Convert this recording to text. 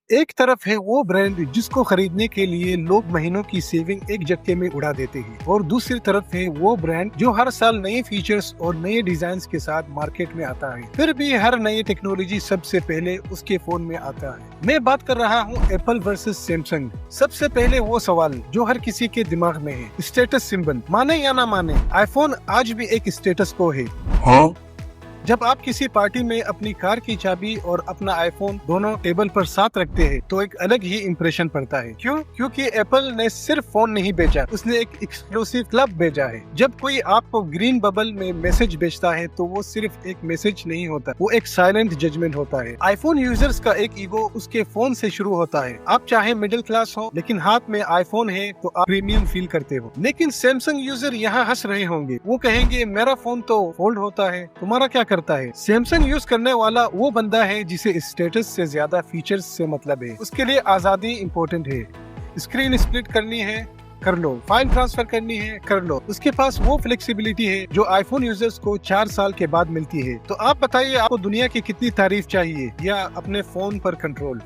एक तरफ है वो ब्रांड जिसको खरीदने के लिए लोग महीनों की सेविंग एक झटके में उड़ा देते हैं, और दूसरी तरफ है वो ब्रांड जो हर साल नए फीचर्स और नए डिजाइन के साथ मार्केट में आता है। फिर भी हर नई टेक्नोलॉजी सबसे पहले उसके फोन में आता है। मैं बात कर रहा हूँ एप्पल वर्सेस सैमसंग। सबसे पहले वो सवाल जो हर किसी के दिमाग में है, स्टेटस सिंबल। माने या ना माने, आईफोन आज भी एक स्टेटस को है। हाँ? जब आप किसी पार्टी में अपनी कार की चाबी और अपना आईफोन दोनों टेबल पर साथ रखते हैं तो एक अलग ही इम्प्रेशन पड़ता है। क्यों? क्योंकि एप्पल ने सिर्फ फोन नहीं भेजा, उसने एक एक्सक्लूसिव क्लब भेजा है। जब कोई आपको ग्रीन बबल में मैसेज भेजता है तो वो सिर्फ एक मैसेज नहीं होता, वो एक साइलेंट जजमेंट होता है। आईफोन यूजर्स का एक ईगो उसके फोन से शुरू होता है। आप चाहे मिडिल क्लास हो लेकिन हाथ में आईफोन है तो आप प्रीमियम फील करते हो। लेकिन सैमसंग यूजर यहाँ हंस रहे होंगे, वो कहेंगे मेरा फोन तो फोल्ड होता है, तुम्हारा क्या करता है। सैमसंग यूज करने वाला वो बंदा है जिसे स्टेटस से ज्यादा फीचर्स से मतलब है। उसके लिए आजादी इम्पोर्टेंट है। स्क्रीन स्प्लिट करनी है, कर लो। फाइल ट्रांसफर करनी है, कर लो। उसके पास वो फ्लेक्सिबिलिटी है जो आईफोन यूजर्स को 4 साल के बाद मिलती है। तो आप बताइए, आपको दुनिया की कितनी तारीफ चाहिए या अपने फोन पर कंट्रोल।